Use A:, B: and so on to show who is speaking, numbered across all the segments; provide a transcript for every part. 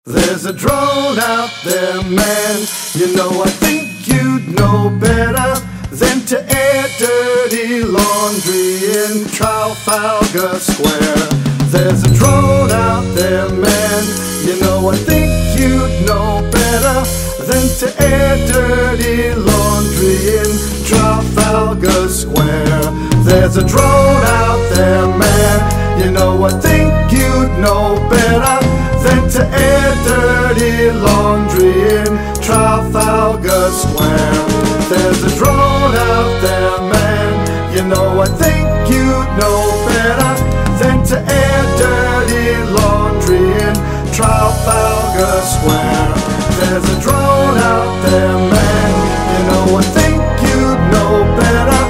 A: There's a drone out there, man. You know, I think you'd know better than to air dirty laundry in Trafalgar Square. There's a drone out there, man. You know, I think you'd know better than to air dirty laundry in Trafalgar Square. There's a drone out there, man. You know, I think you'd know better than to air dirty laundry in Trafalgar Square. There's a drone out there, man. You know, I think you'd know better than to air dirty laundry in Trafalgar Square. There's a drone out there, man. You know, I think you'd know better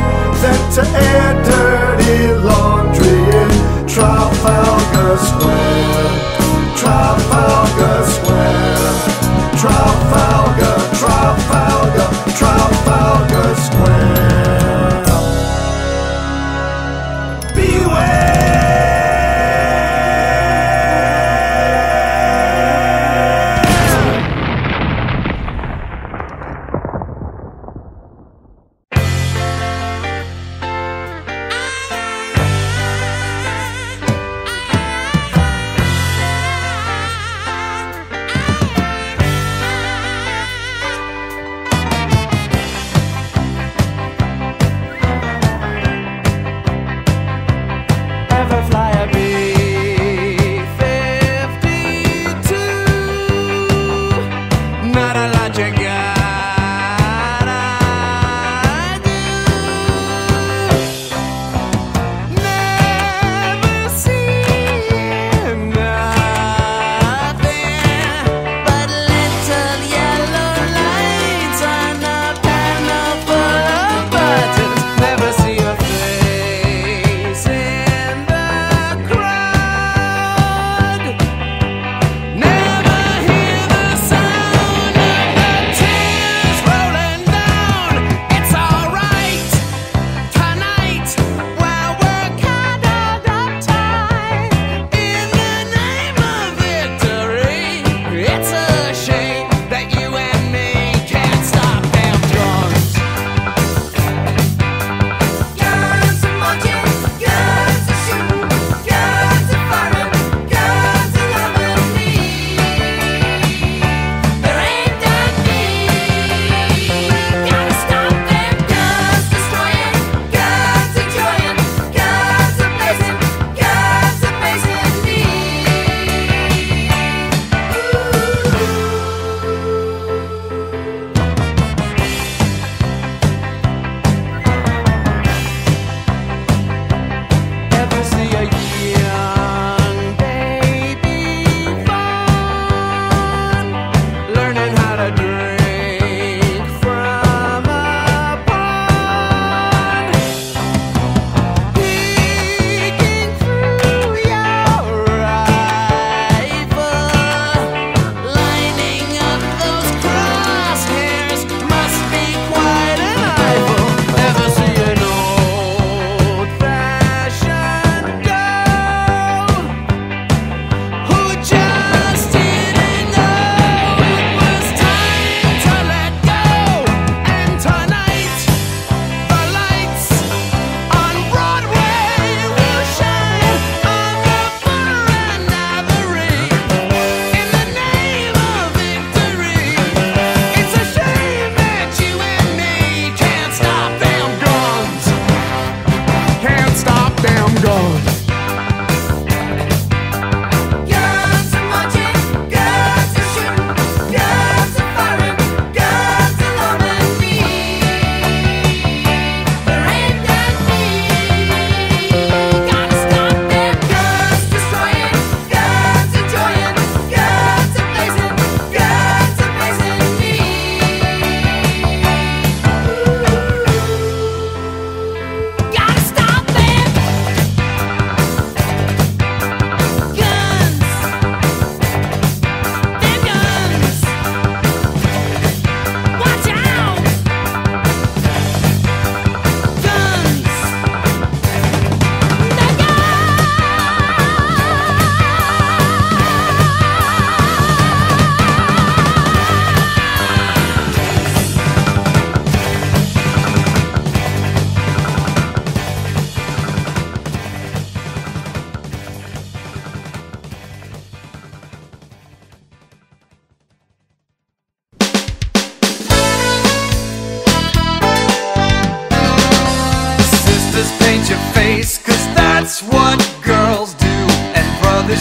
A: than to air dirty laundry in Trafalgar Square. Trafalgar Square. Trafalgar, Trafalgar, Trafalgar Square. Beware!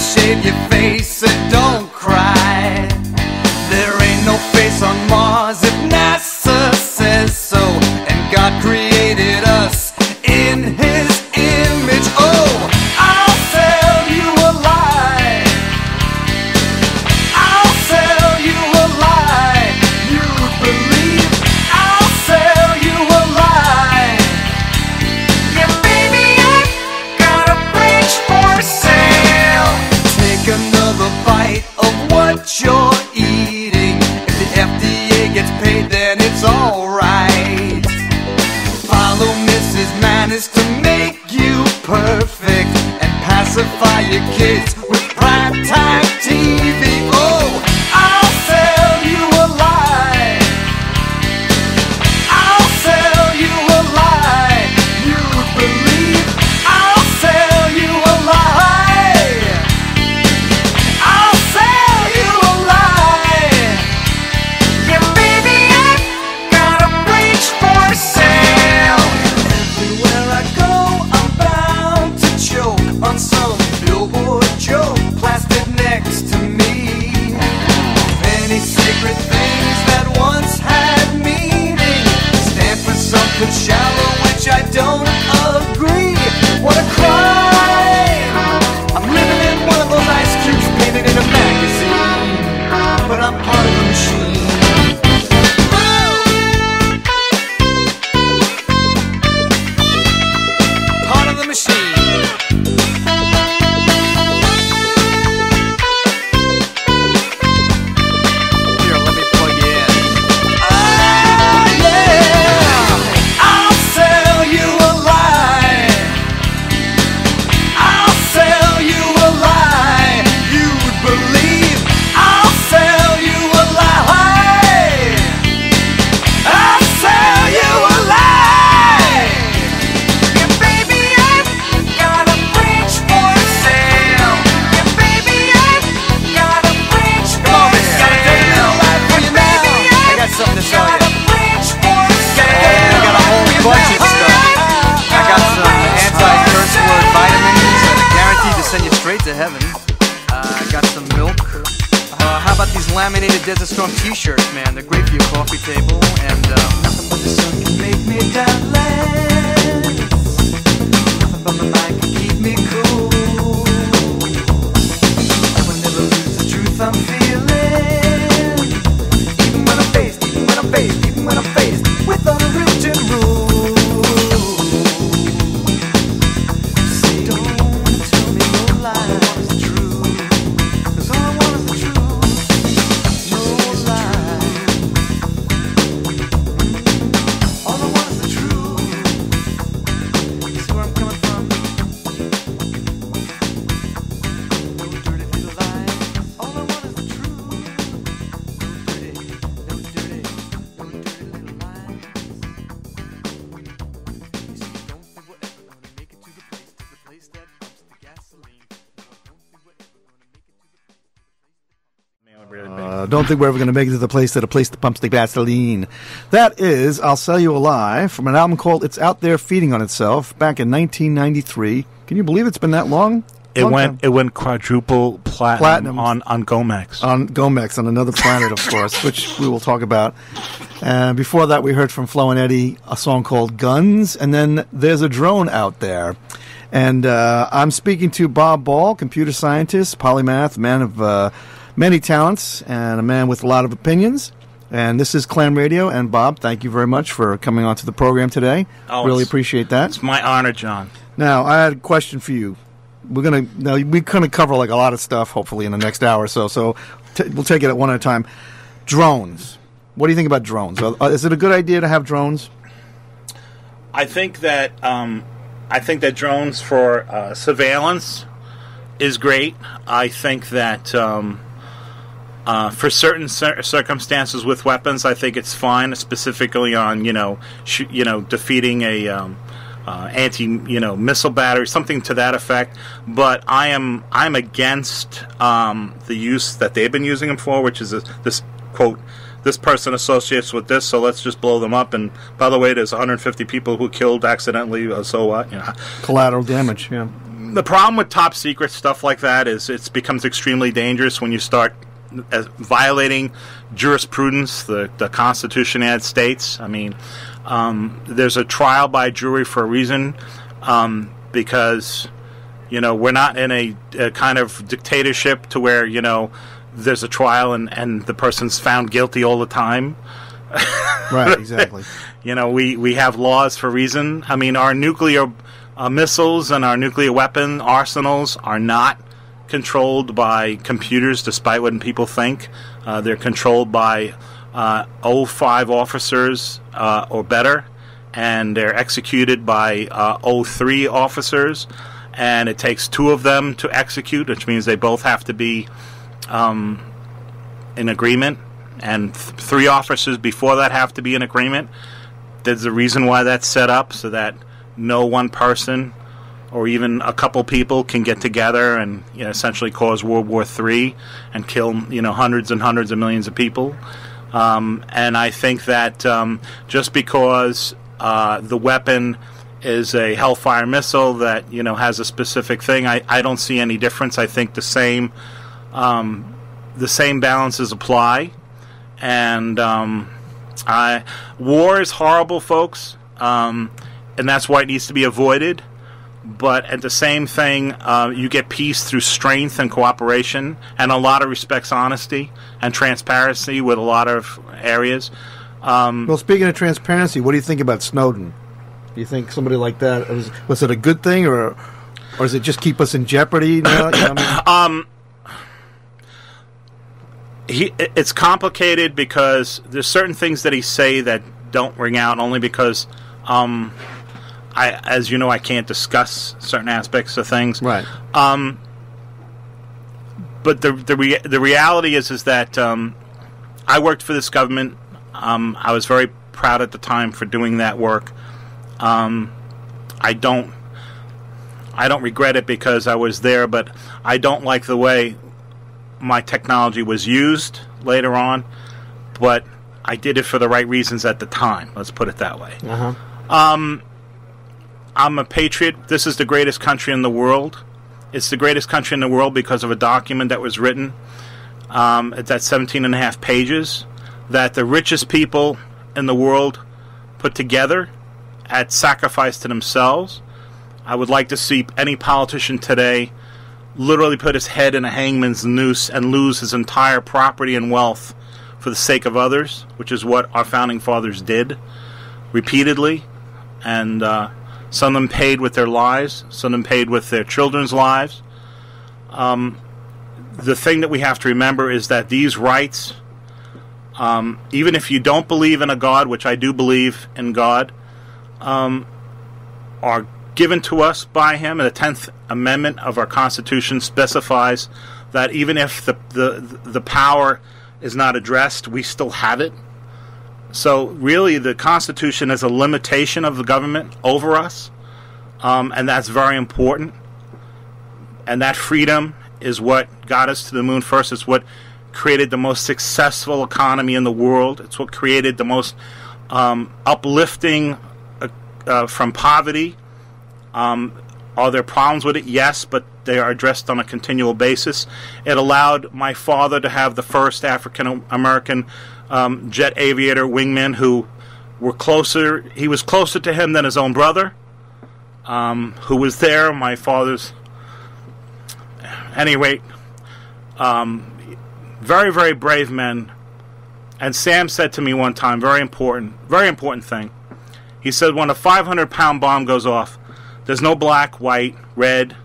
B: shave your face and don't cry. There ain't no face on Mars if NASA says so. And God created us in His image. Oh, I'll tell you a lie. I'll tell you a lie. You believe. I'll tell you a lie. Yeah, baby, I've got a bridge for sale. Take another bite of what you're eating. If the FDA gets paid, then it's alright. Follow Mrs. Manners to make you perfect and pacify your kids with primetime TV. Oh, I'll tell you a lie. I'll tell you a lie. You believe. I'll tell you a lie. I'll tell you a lie. Yeah, baby, I've got a bridge for sale. Everywhere I go, I'm bound to choke on some billboard joke plastered next to me. Many sacred things that once had meaning stand for something shallow, which I don't agree. What a crime! I'm living in one of those ice cubes painted in a magazine, but I'm part of the machine. Part of the machine. Here, let me plug you in. Oh, yeah! I'll tell you a lie. I'll tell you a lie. You'd believe. I'll tell you a lie. I'll tell you a lie. Yeah, baby, I've got a bridge for sale. Yeah, baby, I've got a bridge for sale. Got a dirty little lie for you now. I got something to show you. I got a whole bunch of stuff. I got some anti-curse word vitamins that are guaranteed to send you straight to heaven. I got some milk. How about these laminated Desert Storm t-shirts, man? They're great for your coffee table. And nothing but the sun can make me doubtless. Nothing but my mind can keep me cool. I will never lose the truth I'm feeling. Even when I'm faced, even when I'm faced, even when I'm faced with unwritten rules. See, don't wanna tell me no lie. All I want is the truth. 'Cause all I want is the truth. No lie. All I want is the truth. You see where I'm coming from? No dirty little lies. All I want is the truth. No dirty little lies. You see, don't think we're ever gonna make it to the place that pumps the gasoline. Don't think we're ever gonna make it to the place.
A: Don't think we're ever going to make it to the place that pumps the gasoline. That is I'll Sell You a Lie from an album called It's Out There Feeding on Itself back in 1993. Can you believe it's been that long?
C: It went quadruple platinum on Gomex.
A: On Gomex, on another planet, of course, which we will talk about. Before that, we heard from Flo and Eddie a song called Guns, and then There's a Drone Out There. And I'm speaking to Bob Ball, computer scientist, polymath, man of many talents, and a man with a lot of opinions. And this is Clam Radio. And Bob, thank you very much for coming on to the program today.
C: Oh,
A: really appreciate that.
C: It's my honor, John.
A: Now, I had a question for you. We're gonna cover like a lot of stuff, hopefully in the next hour or so. So we'll take it one at a time. Drones. What do you think about drones? Is it a good idea to have drones?
C: I think that drones for surveillance is great. I think that for certain circumstances with weapons, I think it's fine, specifically on defeating a anti-missile battery, something to that effect. But I'm against the use that they've been using them for, which is this quote, this person associates with this, so let's just blow them up. And by the way, there's 150 people who killed accidentally, so what?
A: Collateral damage, yeah.
C: The problem with top secret stuff like that is it becomes extremely dangerous when you start violating jurisprudence, the Constitution of the United States. I mean, there's a trial by jury for a reason, because, we're not in a kind of dictatorship to where, there's a trial and the person's found guilty all the time.
D: Right, exactly.
C: We have laws for a reason. I mean, our nuclear missiles and our nuclear weapon arsenals are not controlled by computers, despite what people think. They're controlled by 05 officers or better, and they're executed by 03 officers, and it takes 2 of them to execute, which means they both have to be in agreement, and 3 officers before that have to be in agreement. There's a reason why that's set up, so that no one person or even a couple people can get together and essentially cause World War III and kill hundreds and hundreds of millions of people. And I think that just because the weapon is a Hellfire missile that has a specific thing, I don't see any difference. I think the same balances apply, and war is horrible, folks, and that's why it needs to be avoided. But at the same thing, you get peace through strength and cooperation, and a lot of respects, honesty, and transparency with a lot of areas.
D: Well, speaking of transparency, what do you think about Snowden? Do you think somebody like that, was it a good thing, or does it just keep us in jeopardy now?
C: It's complicated because there's certain things that he say that don't ring out, only because as you know, I can't discuss certain aspects of things.
D: Right.
C: But the reality is that I worked for this government. I was very proud at the time for doing that work. I don't regret it because I was there, but I don't like the way my technology was used later on. But I did it for the right reasons at the time. Let's put it that way.
D: Uh-huh.
C: I'm a patriot. This is the greatest country in the world. It's the greatest country in the world because of a document that was written. It's at 17 and a half pages that the richest people in the world put together at sacrifice to themselves. I would like to see any politician today literally put his head in a hangman's noose and lose his entire property and wealth for the sake of others, which is what our founding fathers did repeatedly. And some of them paid with their lives, some of them paid with their children's lives. The thing that we have to remember is that these rights, even if you don't believe in a God, which I do believe in God, are given to us by Him. And the 10th Amendment of our Constitution specifies that even if the power is not addressed, we still have it. So really the Constitution is a limitation of the government over us, and that's very important. And that freedom is what got us to the moon first. It's what created the most successful economy in the world. It's what created the most uplifting from poverty. Are there problems with it? Yes, but they are addressed on a continual basis. It allowed my father to have the first African-American jet aviator wingman who were closer. He was closer to him than his own brother, who was there. My father's, anyway, very, very brave men. And Sam said to me one time, very important thing. He said, when a 500-pound bomb goes off, there's no black, white, red,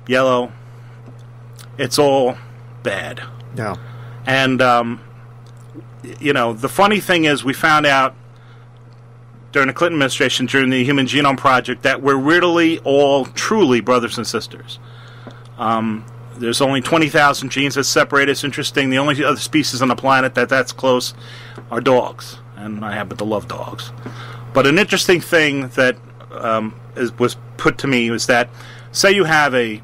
C: yellow. It's all bad.
D: Yeah.
C: And the funny thing is, we found out during the Clinton administration, during the Human Genome Project, that we're really all truly brothers and sisters. There's only 20,000 genes that separate us. Interesting. The only other species on the planet that's close are dogs, and I happen to love dogs. But an interesting thing that was put to me was that, say you have an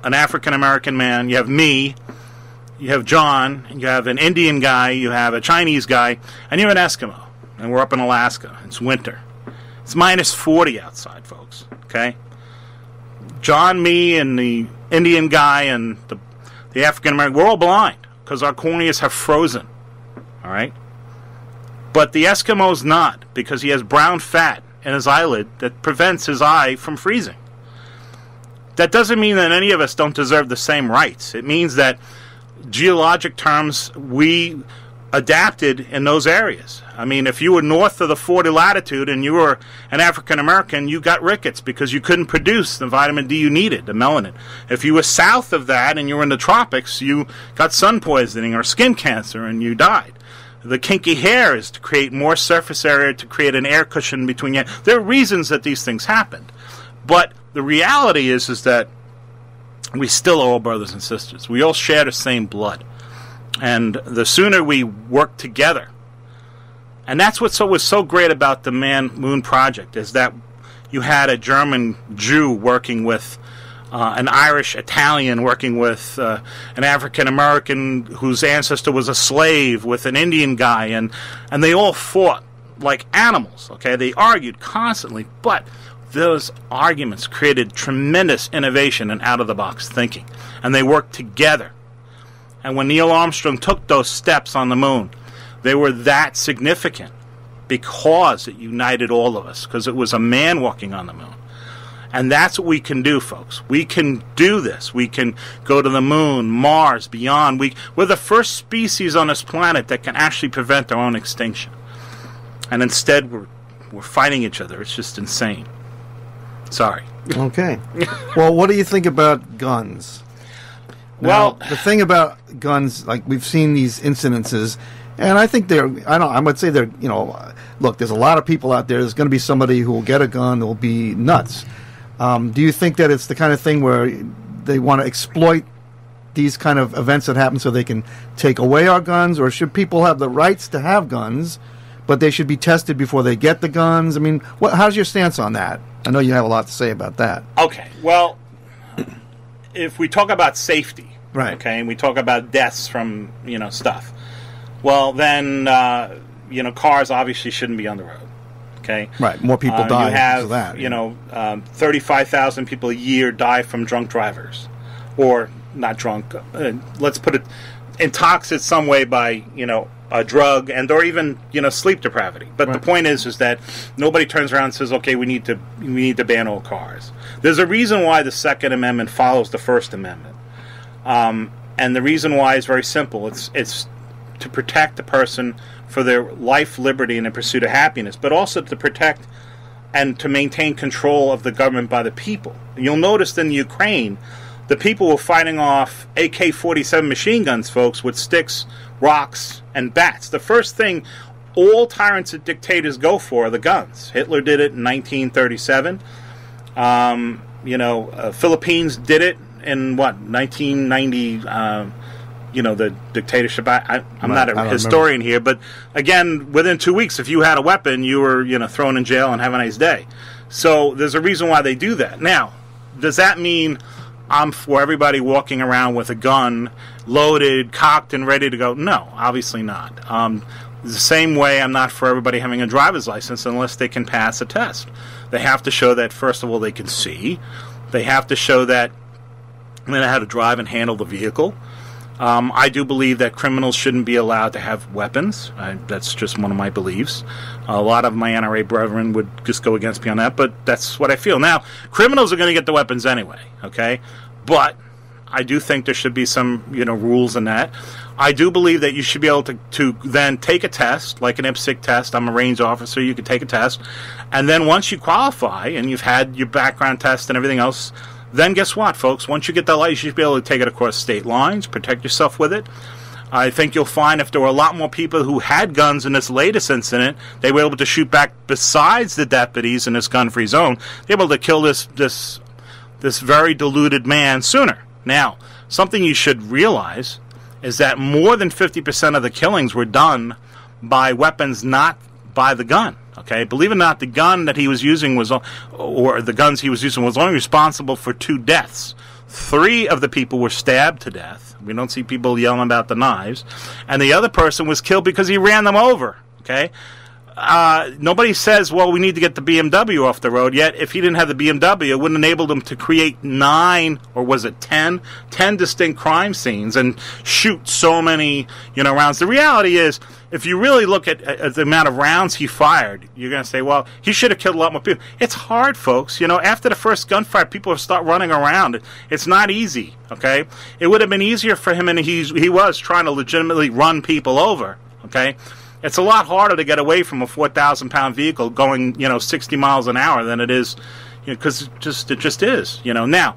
C: African-American man, you have me, you have John, you have an Indian guy, you have a Chinese guy, and you have an Eskimo. And we're up in Alaska. It's winter. It's minus 40 outside, folks. Okay? John, me, and the Indian guy and the African American, we're all blind because our corneas have frozen. All right? But the Eskimo's not, because he has brown fat in his eyelid that prevents his eye from freezing. That doesn't mean that any of us don't deserve the same rights. It means that, geologic terms, we adapted in those areas. I mean, if you were north of the 40 latitude and you were an African American, you got rickets because you couldn't produce the vitamin D you needed, the melanin. If you were south of that and you were in the tropics, you got sun poisoning or skin cancer and you died. The kinky hair is to create more surface area, to create an air cushion between you. There are reasons that these things happened. But the reality is that we still are all brothers and sisters. We all share the same blood. And the sooner we work together, and that's what was so great about the Man-Moon Project, is that you had a German Jew working with an Irish Italian, working with an African American whose ancestor was a slave, with an Indian guy, and they all fought like animals. Okay, they argued constantly, but those arguments created tremendous innovation and out-of-the-box thinking, and they worked together. And when Neil Armstrong took those steps on the moon, they were that significant because it united all of us, because it was a man walking on the moon. And that's what we can do, folks. We can do this. We can go to the moon, Mars, beyond. We're the first species on this planet that can actually prevent our own extinction. And instead, we're fighting each other. It's just insane. Sorry.
D: Okay. Well, what do you think about guns? Now, the thing about guns, like, we've seen these incidences, and I think I would say they're, look, there's a lot of people out there. There's going to be somebody who will get a gun that will be nuts. Do you think that it's the kind of thing where they want to exploit these kind of events that happen so they can take away our guns, or should people have the rights to have guns, but they should be tested before they get the guns? I mean, how's your stance on that? I know you have a lot to say about that.
C: Okay, well, if we talk about safety,
D: right?
C: Okay, and we talk about deaths from stuff, well then cars obviously shouldn't be on the road. Okay,
D: right. More people die.
C: You have
D: because of that,
C: 35,000 people a year die from drunk drivers, or not drunk. Let's put it intoxicated some way by a drug and or even sleep depravity. But right. The point is that nobody turns around and says, okay, we need to ban all cars. There's a reason why the Second Amendment follows the First Amendment, and the reason why is very simple. It's to protect the person for their life, liberty, and the pursuit of happiness, but also to protect and to maintain control of the government by the people. You'll notice in Ukraine, the people were fighting off AK-47 machine guns, folks, with sticks, rocks, and bats. The first thing all tyrants and dictators go for are the guns. Hitler did it in 1937. Philippines did it in 1990. The dictatorship. I'm not a historian here, but again, within 2 weeks, if you had a weapon, you were thrown in jail and have a nice day. So there's a reason why they do that. Now, does that mean I'm for everybody walking around with a gun, loaded, cocked, and ready to go? No, obviously not. The same way I'm not for everybody having a driver's license unless they can pass a test. They have to show that, first of all, they can see. They have to show that they know how to drive and handle the vehicle. I do believe that criminals shouldn't be allowed to have weapons. That's just one of my beliefs. A lot of my NRA brethren would just go against me on that, but that's what I feel. Now, criminals are going to get the weapons anyway, okay? But I do think there should be some, rules in that. I do believe that you should be able to then take a test, like an IPSC test. I'm a range officer. You could take a test. And then once you qualify and you've had your background test and everything else, then guess what, folks? Once you get that license, you should be able to take it across state lines, protect yourself with it. I think you'll find if there were a lot more people who had guns in this latest incident, they were able to shoot back besides the deputies in this gun-free zone. They were able to kill this very deluded man sooner. Now, something you should realize is that more than 50% of the killings were done by weapons, not by the gun. Okay, believe it or not, the gun that he was using or the guns he was using was only responsible for 2 deaths. 3 of the people were stabbed to death. We don't see people yelling about the knives. And the other person was killed because he ran them over. Okay, Nobody says, well, we need to get the BMW off the road. Yet, if he didn't have the BMW, it wouldn't enable him to create 9, or was it 10 distinct crime scenes and shoot so many, rounds. The reality is, if you really look at the amount of rounds he fired, you're going to say, well, he should have killed a lot more people. It's hard, folks. After the first gunfire, people start running around. It's not easy, okay? It would have been easier for him, and he was trying to legitimately run people over, okay? It's a lot harder to get away from a 4,000-pound vehicle going, 60 miles an hour than it is, because it just is, Now,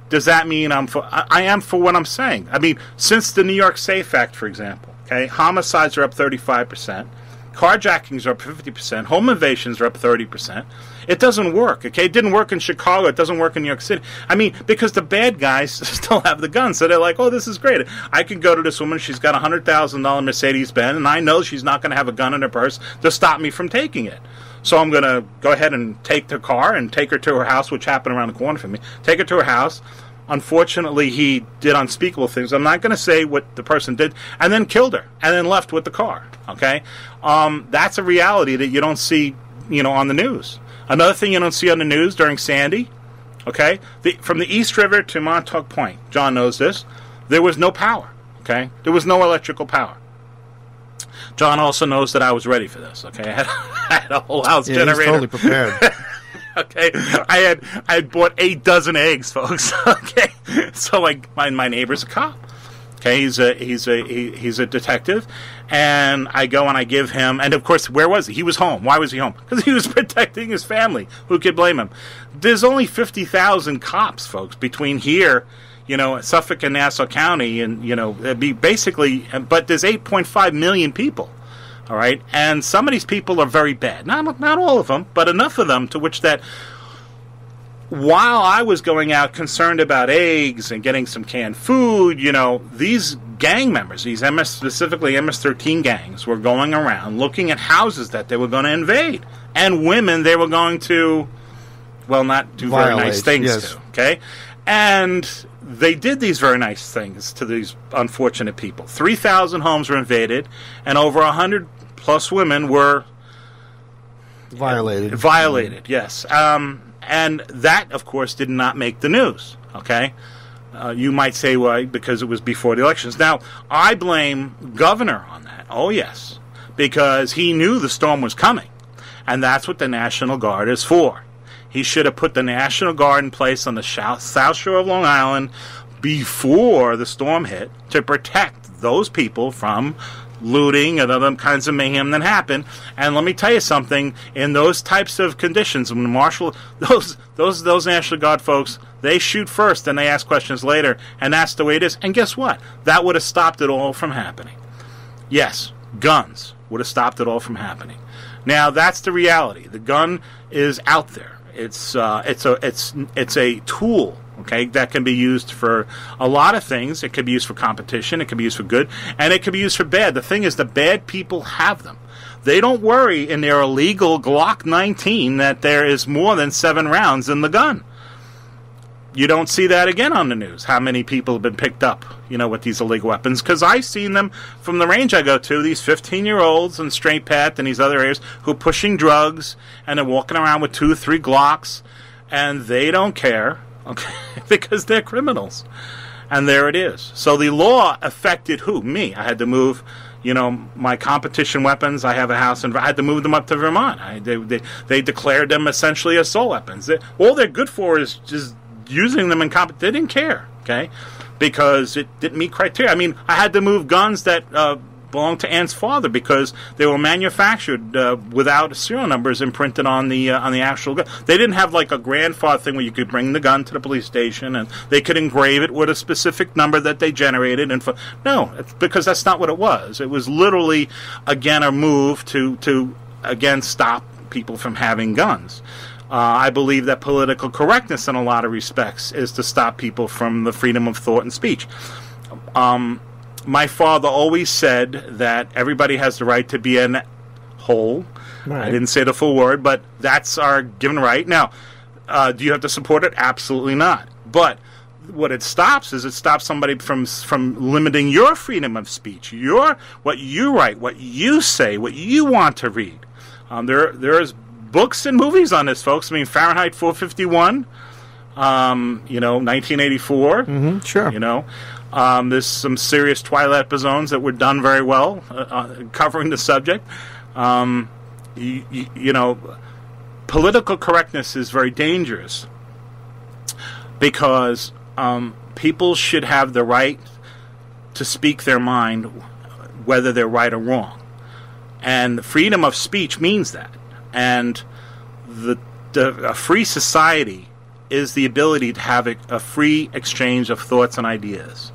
C: does that mean I am for what I'm saying? I mean, since the New York SAFE Act, for example, okay, homicides are up 35%, carjackings are up 50%, home invasions are up 30%. It doesn't work, okay? It didn't work in Chicago. It doesn't work in New York City. I mean, because the bad guys still have the guns. So they're like, oh, this is great. I can go to this woman. She's got a $100,000 Mercedes-Benz, and I know she's not going to have a gun in her purse to stop me from taking it. So I'm going to go ahead and take the car and take her to her house, which happened around the corner for me. Take her to her house. Unfortunately, he did unspeakable things. I'm not going to say what the person did, and then killed her, and then left with the car, okay? That's a reality that you don't see, on the news. Another thing you don't see on the news during Sandy, okay? From the East River to Montauk Point, John knows this, there was no power, okay? There was no electrical power. John also knows that I was ready for this, okay? I had a whole house generator.
D: He's totally prepared.
C: Okay, I had bought 8 dozen eggs, folks. Okay, so my neighbor's a cop. Okay, he's a detective, and I go and I give him, and of course, where was he? He was home. Why was he home? Because he was protecting his family. Who could blame him? There's only 50,000 cops, folks, between here, Suffolk and Nassau County, and it'd be basically, but there's 8.5 million people. All right, and some of these people are very bad. Not all of them, but enough of them to which that while I was going out concerned about eggs and getting some canned food, these gang members, these specifically MS-13 gangs, were going around looking at houses that they were going to invade, and women they were going to, well, not do very nice things to. Okay, and they did these very nice things to these unfortunate people. 3,000 homes were invaded, and over 100 plus women were
D: violated.
C: Violated, yes. And that, of course, did not make the news, okay? You might say, why? Because it was before the elections. Now, I blame Governor on that. Oh, yes. Because he knew the storm was coming. And that's what the National Guard is for. He should have put the National Guard in place on the South Shore of Long Island before the storm hit to protect those people from looting and other kinds of mayhem that happen. And let me tell you something, in those types of conditions, when those National Guard folks, they shoot first and they ask questions later, and that's the way it is. And guess what? That would have stopped it all from happening. Yes, guns would have stopped it all from happening. Now, that's the reality. The gun is out there. It's a tool, okay, that can be used for a lot of things. It can be used for competition, it can be used for good, and it can be used for bad. The thing is, the bad people have them. They don't worry in their illegal Glock 19 that there is more than 7 rounds in the gun. You don't see that again on the news, how many people have been picked up, with these illegal weapons. Because I've seen them from the range I go to, these 15-year-olds in Straight Path and these other areas who are pushing drugs, and they're walking around with 2 or 3 Glocks, and they don't care, okay, because they're criminals. And there it is. So the law affected who? Me. I had to move, my competition weapons. I have a house, and I had to move them up to Vermont. They declared them essentially assault weapons. All they're good for is just using them in competition. They didn't care, okay, because it didn't meet criteria. I mean, I had to move guns that belonged to Ann's father because they were manufactured without serial numbers imprinted on the actual gun. They didn't have like a grandfather thing where you could bring the gun to the police station and they could engrave it with a specific number that they generated. And no, it's because that's not what it was. It was literally again a move to again stop people from having guns. I believe that political correctness in a lot of respects is to stop people from the freedom of thought and speech. My father always said that everybody has the right to be an whole. Right. I didn't say the full word, but that's our given right. Now, do you have to support it? Absolutely not. But what it stops is it stops somebody from limiting your freedom of speech, what you write, what you say, what you want to read. There's books and movies on this, folks. I mean, Fahrenheit 451, 1984.
D: Sure.
C: There's some serious Twilight episodes that were done very well covering the subject. Political correctness is very dangerous because people should have the right to speak their mind, whether they're right or wrong. And freedom of speech means that. And a free society is the ability to have a free exchange of thoughts and ideas.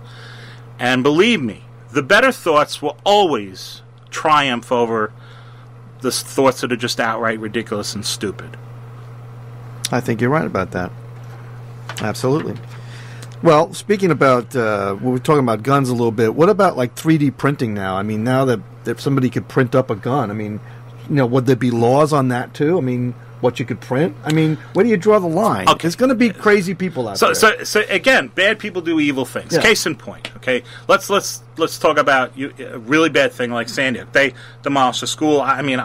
C: And believe me, the better thoughts will always triumph over the thoughts that are just outright ridiculous and stupid.
D: I think you're right about that. Absolutely. Well, speaking about, we were talking about guns a little bit. What about like 3D printing now? I mean, now that if somebody could print up a gun, I mean, would there be laws on that too? I mean, what you could print? I mean, where do you draw the line?
C: Okay.
D: There's going to be crazy people out there.
C: So again, bad people do evil things.
D: Yeah.
C: Case in point. Okay, let's talk about a really bad thing like Sandy Hook. They demolished the school. I mean,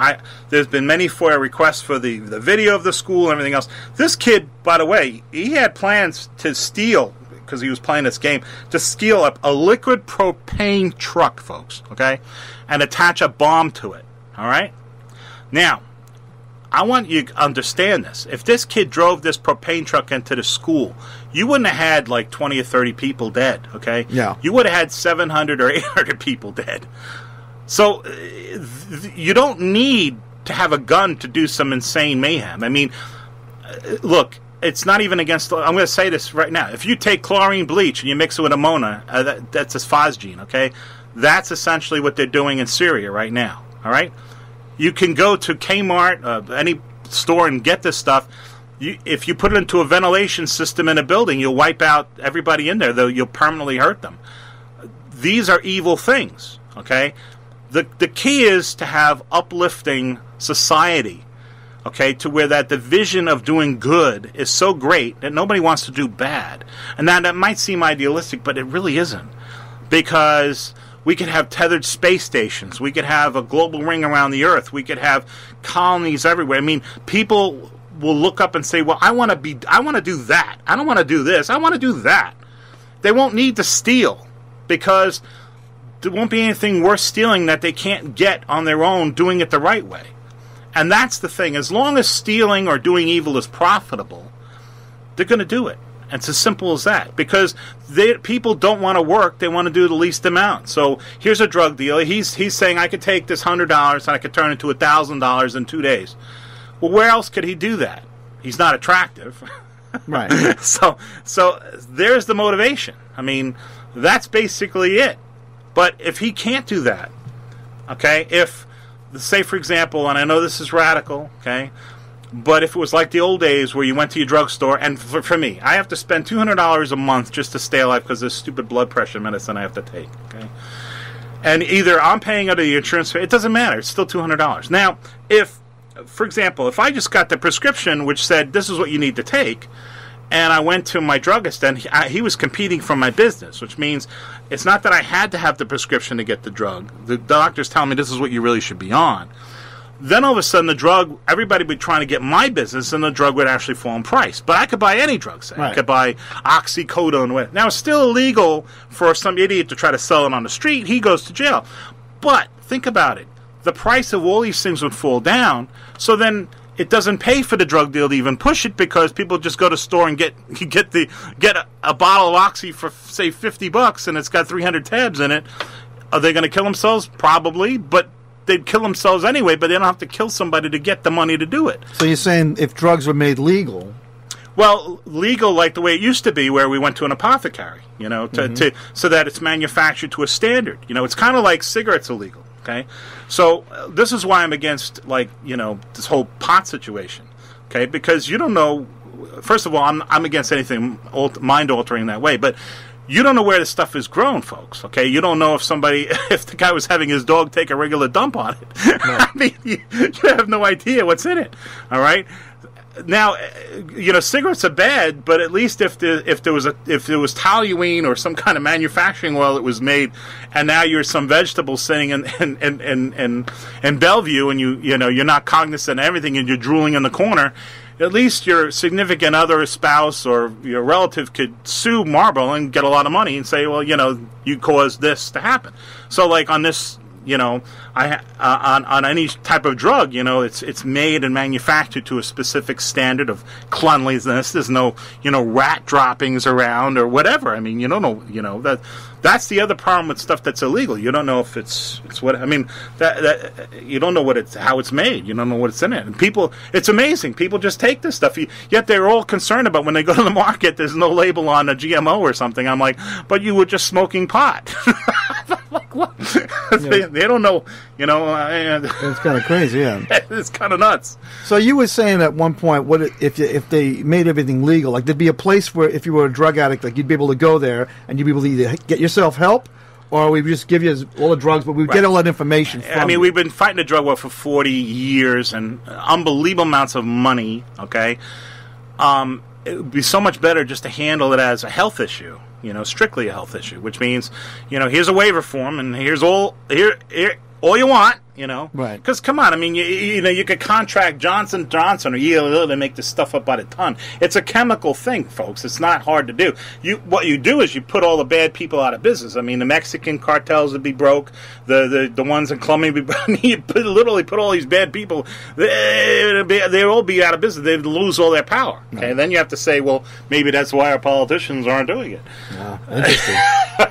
C: there's been many FOIA requests for the video of the school and everything else. This kid, by the way, he had plans to steal, because he was playing this game, to steal a liquid propane truck, folks. Okay, and attach a bomb to it. All right. Now, I want you to understand this. If this kid drove this propane truck into the school, you wouldn't have had like 20 or 30 people dead, okay?
D: Yeah.
C: You would have had 700 or 800 people dead. So you don't need to have a gun to do some insane mayhem. I mean, look, it's not even against... I'm going to say this right now. If you take chlorine bleach and you mix it with ammonia, that's a phosgene, okay? That's essentially what they're doing in Syria right now, all right? You can go to Kmart, any store, and get this stuff. If you put it into a ventilation system in a building, you'll wipe out everybody in there, though you'll permanently hurt them. These are evil things, okay? The key is to have uplifting society, okay, to where that the vision of doing good is so great that nobody wants to do bad. And that might seem idealistic, but it really isn't. Because we could have tethered space stations. We could have a global ring around the Earth. We could have colonies everywhere. I mean, people will look up and say, well, I want to do that. I don't want to do this. I want to do that. They won't need to steal because there won't be anything worth stealing that they can't get on their own doing it the right way. And that's the thing. As long as stealing or doing evil is profitable, they're going to do it. And it's as simple as that. Because people don't want to work. They want to do the least amount. So here's a drug dealer. He's saying, I could take this $100 and I could turn it into $1,000 in 2 days. Well, where else could he do that? He's not attractive.
D: Right.
C: So there's the motivation. I mean, that's basically it. But if he can't do that, okay, if, say, for example, and I know this is radical, okay, but if it was like the old days where you went to your drugstore, and for me, I have to spend $200 a month just to stay alive because of this stupid blood pressure medicine I have to take, okay? And either I'm paying out of the insurance, it doesn't matter, it's still $200. Now, if, for example, if I just got the prescription which said this is what you need to take, and I went to my druggist, and he was competing for my business, which means it's not that I had to have the prescription to get the drug. The doctor's telling me this is what you really should be on. Then all of a sudden the drug, everybody would be trying to get my business, and the drug would actually fall in price. But I could buy any drug, say.
D: Right.
C: I could buy oxycodone. Now, it's still illegal for some idiot to try to sell it on the street. He goes to jail. But think about it. The price of all these things would fall down, so then it doesn't pay for the drug deal to even push it because people just go to the store and get a bottle of Oxy for, say, $50, and it's got 300 tabs in it. Are they going to kill themselves? Probably, but they'd kill themselves anyway, but they don't have to kill somebody to get the money to do it.
D: So you're saying if drugs were made legal...
C: Well, legal like the way it used to be, where we went to an apothecary, so that it's manufactured to a standard. It's kind of like cigarettes illegal, okay? So this is why I'm against, this whole pot situation, okay? Because you don't know... First of all, I'm against anything mind-altering that way, but... You don't know where this stuff is grown, folks, okay? You don't know if the guy was having his dog take a regular dump on it. No. I mean, you have no idea what's in it, all right? now, cigarettes are bad, but at least if there was toluene or some kind of manufacturing oil that was made, and now you're some vegetable sitting in Bellevue, and you're not cognizant of everything, and you're drooling in the corner. At least your significant other, spouse, or your relative could sue Marlboro and get a lot of money and say, well, you caused this to happen. So, like on this, on any type of drug, it's made and manufactured to a specific standard of cleanliness. There's no, rat droppings around or whatever. I mean, you don't know, that's the other problem with stuff that's illegal. You don't know if it's what, I mean, that you don't know how it's made. You don't know what's in it. And people, it's amazing. People just take this stuff. Yet they're all concerned about when they go to the market, there's no label on a GMO or something. I'm like, but you were just smoking pot. Like, what? They don't know,
D: it's kind of crazy, yeah.
C: It's kind of nuts.
D: So you were saying at one point, what if they made everything legal? Like, there'd be a place where if you were a drug addict, like you'd be able to go there and you'd be able to either get yourself help, or we would just give you all the drugs, but we'd get all that information from you.
C: We've been fighting the drug war for 40 years and unbelievable amounts of money, okay? It would be so much better just to handle it as a health issue, strictly a health issue, which means, here's a waiver form and here's all you want,
D: Right.
C: Because come on, I mean, you could contract Johnson & Johnson or to make this stuff up by the ton. It's a chemical thing, folks. It's not hard to do. What you do is you put all the bad people out of business. I mean, the Mexican cartels would be broke. The ones in Colombia would be broke. I mean, you literally put all these bad people. They'd all be out of business. They'd lose all their power. Okay, right. Then you have to say, well, maybe that's why our politicians aren't doing it.
D: Interesting.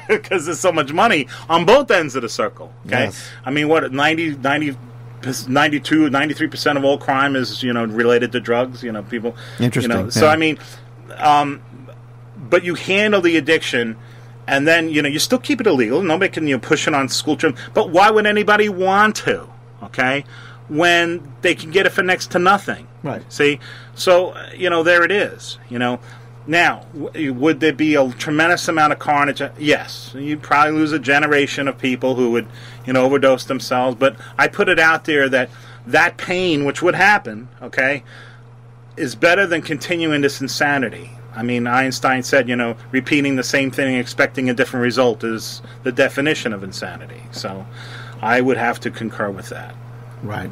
C: Because there's so much money on both ends of the circle. Okay,
D: yes.
C: I mean, what 93% of all crime is related to drugs. People.
D: Interesting.
C: So I mean, but you handle the addiction, and then you still keep it illegal. Nobody can push it on school children. But why would anybody want to? Okay, when they can get it for next to nothing.
D: Right.
C: See, so there it is. Now, would there be a tremendous amount of carnage? Yes. You'd probably lose a generation of people who would, overdose themselves. But I put it out there that pain, which would happen, okay, is better than continuing this insanity. I mean, Einstein said, repeating the same thing and expecting a different result is the definition of insanity. So I would have to concur with that.
D: Right.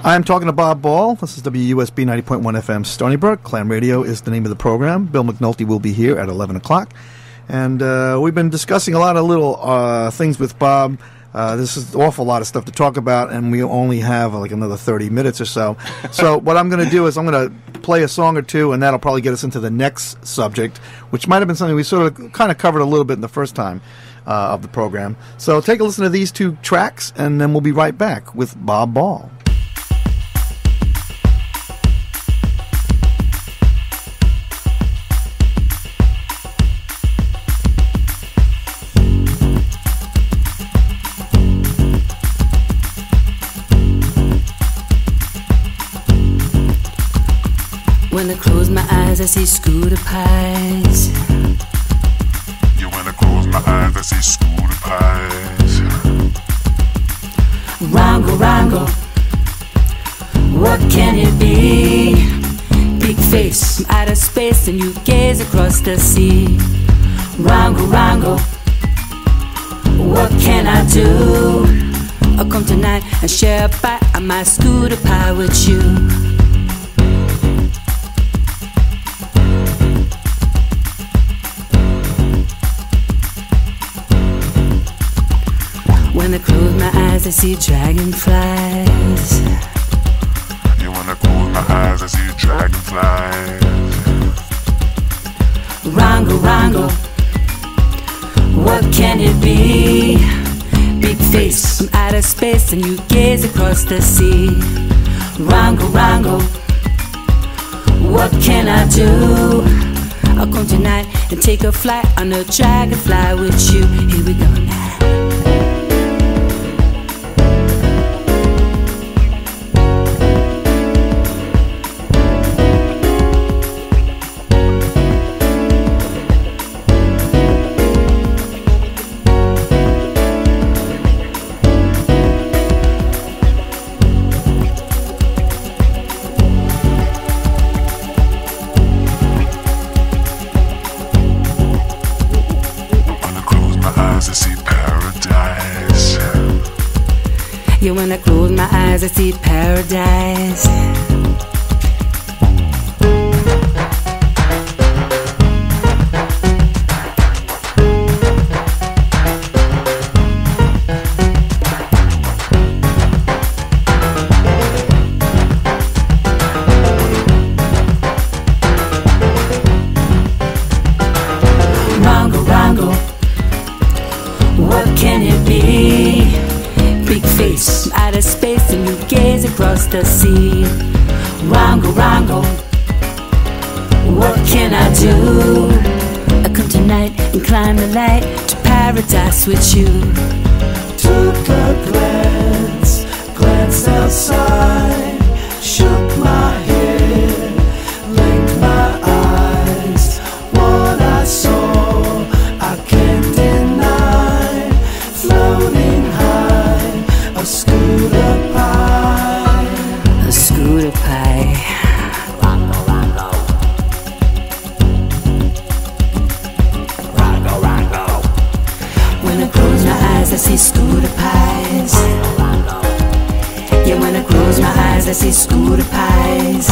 D: I'm talking to Bob Ball. This is WUSB 90.1 FM Stony Brook. Clam Radio is the name of the program. Bill McNulty will be here at 11 o'clock. And we've been discussing a lot of little things with Bob. This is an awful lot of stuff to talk about, and we only have like another 30 minutes or so. So what I'm going to do is I'm going to play a song or two, and that'll probably get us into the next subject, which might have been something we sort of kind of covered a little bit in the first time of the program. So take a listen to these two tracks, and then we'll be right back with Bob Ball.
E: When I close my eyes, I see scooter pies.
F: Yeah, when I close my eyes, I see scooter pies.
E: Rongorongo, what can it be? Big face from outer space, and you gaze across the sea. Rongorongo, what can I do? I'll come tonight and share a bite of my scooter pie with you. When I close my eyes, I see dragonflies.
F: Yeah, when I close my eyes, I see dragonflies.
E: Rongorongo, what can it be? Big face from outer space, and you gaze across the sea. Rongorongo, what can I do? I'll come tonight and take a flight on a dragonfly with you. Here we go now. Yeah, when I close my eyes, I see paradise. Rongorongo, what can it be? Big face from outer space and you gaze across the sea. Rongorongo, what can I do? I come tonight and climb the light to paradise with you.
B: Took a glance, glanced outside, shook my head, blinked my eyes. What I saw, I can't deny. Floating high, a scooter pie.
E: A scooter pie.
B: Rongorongo. Rongorongo.
E: When I close my eyes, I see scooter pies. Yeah, when I close my eyes, I see scooter pies.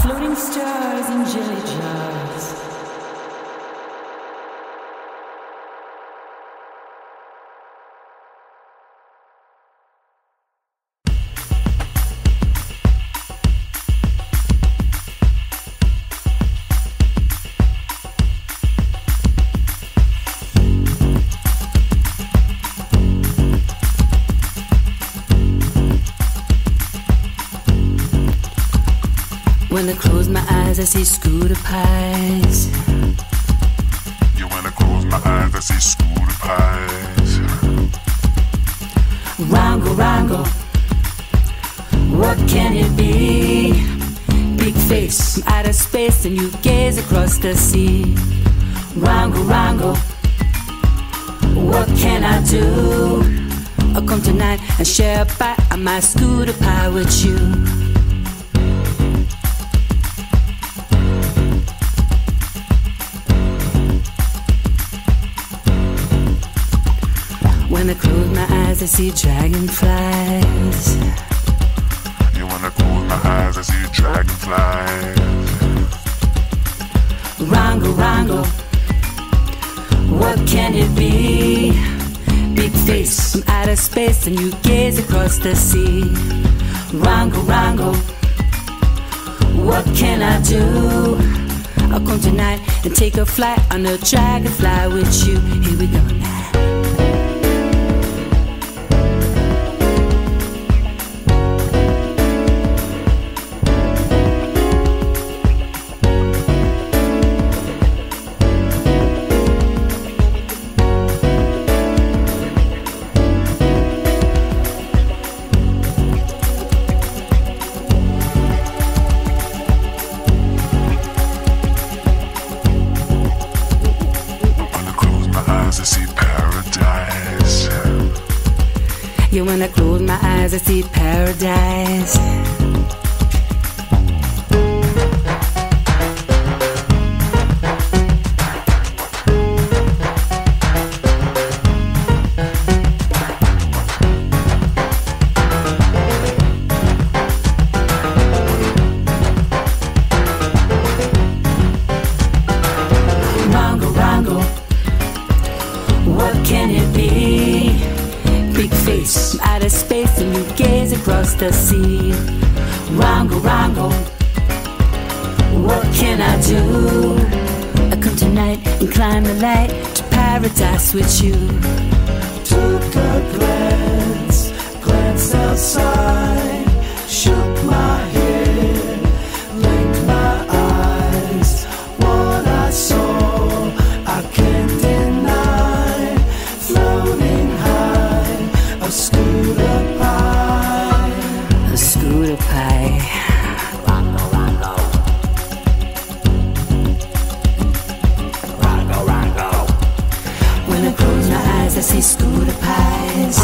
E: Floating stars in jelly jars. see scooter pies.
F: Yeah, when I close my eyes, I see scooter pies.
E: Rongorongo, what can it be? Big face from outer space and you gaze across the sea. Rongorongo, what can I do? I'll come tonight and share a bite of my scooter pie with you. When I close my eyes, I see dragonflies.
F: Yeah, when I close my eyes, I see dragonflies.
E: Rongorongo, what can it be? Big face from outer space and you gaze across the sea. Rongorongo, what can I do? I'll come tonight and take a flight on a dragonfly with you. Here we go now. Yeah, when I close my eyes, I see paradise. Rongorongo, what can it be? Big face from outer space and you gaze across the sea. Rongorongo, what can I do? I come tonight and climb the light to paradise with you.
B: Took a glance, glanced outside, shook my head, blinked my eyes. What I saw, I can't deny. Floating high, a scooter pie.
E: A scooter pie.
B: Rongorongo. Rongorongo.
E: When I close my eyes, I see scooter pies.